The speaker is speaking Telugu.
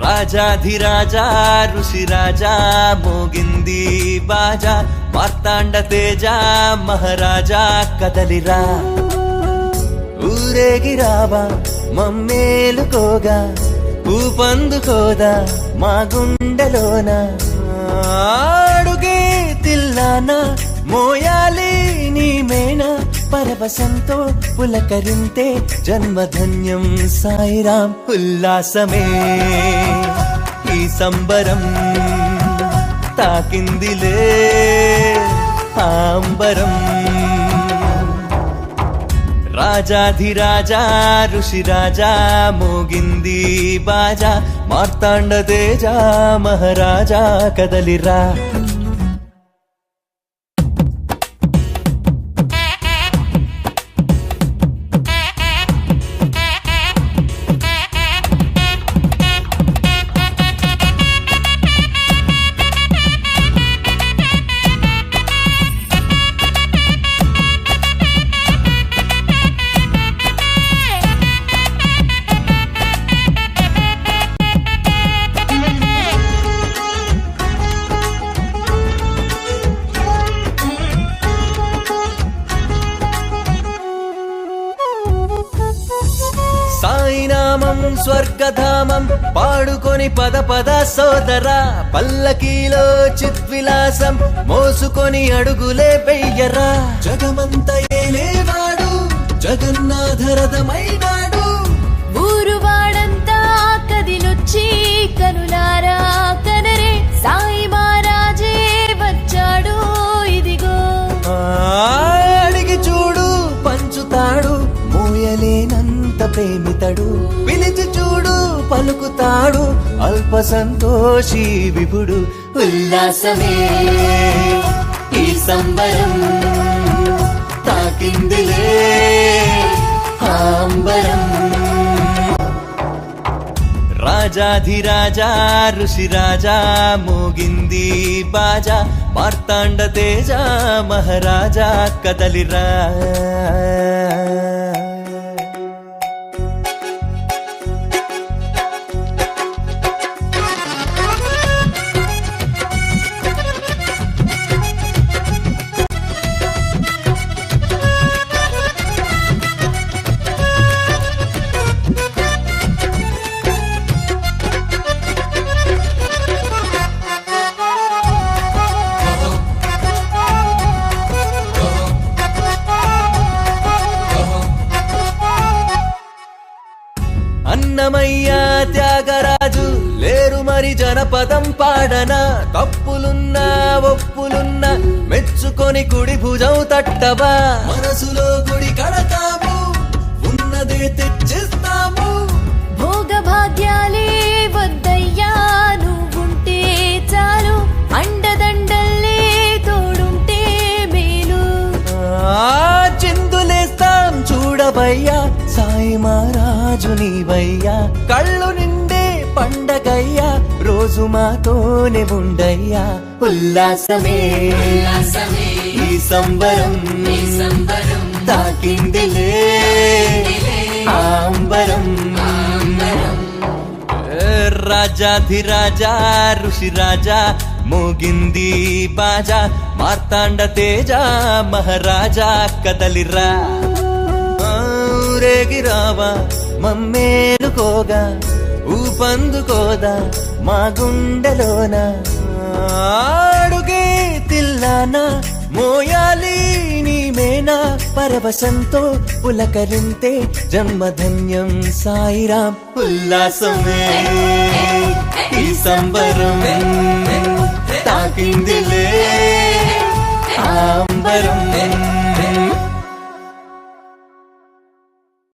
రాజాధిరాజా ఋషిరాజా మోగింది బాజా మార్తాండ తేజ మహారాజా కదలిరా ఊరేగిరావా మమ్మేలుకోగా ఊపందుకోదా మా గుండెలోన అడుగే తిల్లానా మోయాలి నీ మేనా పరవశంతో పులకరింతే జన్మధన్యం సాయిరాం ఉల్లాసమే ఈ సంబరం తాకిందిలే ఆంబరం రాజాధిరాజా ఋషిరాజా మోగింది బాజా మార్తాండ తేజ మహారాజా కదలిరా సాయినామం స్వర్గధామం పాడుకొని పద పద సోదరా పల్లకీలో చిద్విలాసం మోసుకొని అడుగులే వెయ్యరా జగమంత ఏలేవాడు జగన్నాథరథమైనాడు ఊరువాడంతా కదిలొచ్చి కనులారా కనరే సాయి మహారాజే వచ్చాడు ఇదిగో అడిగి చూడు పంచుతాడు మోయలేనంత ప్రేమితడు పిలిచి చూడు పలుకుతాడు అల్ప సంతోషి విభుడు ఉల్లాసమే ఈ సంబరం తాకిందిలే ఆంబరం రాజాధిరాజా ఋషిరాజా మోగింది బాజా మార్తాండ తేజ మహారాజా కదలిరా అన్నమయ్య త్యాగరాజు లేరు మరి జనపదం పాడనా తప్పులున్నా ఒప్పులున్నా మెచ్చుకొని కుడి భుజం తట్టవా మనసులో గుడి కడతాము ఉన్నదే తెచ్చిస్తాము భోగ భాగ్యాలే వద్దయ్యా నువ్వుంటే చాలు అండదండల్లే తోడుంటే మేలు చిందులేస్తాం చూడబయ్యా సాయి మహారాజు నీవయ్యా కళ్ళు నిండే పండగయ్యా రోజు మాతోనే ఉండయ్యా ఉల్లాసమే ఈ సంబరం తాకిందిలే ఆంబరం రాజాధిరాజా ఋషిరాజా మోగింది బాజా మార్తాండ తేజ మహారాజా కదలిరా ఊరేగిరావా మమ్మేలుకోగా ఊపందుకోదా మా గుండెలోన అడుగే తిల్లానా మోయాలి నీ మేనా పరవశంతో పులకరింతే జన్మధన్యం సాయిరాం ఉల్లాసమే ఈ సంబరం తాకిందిలే ఆంబరం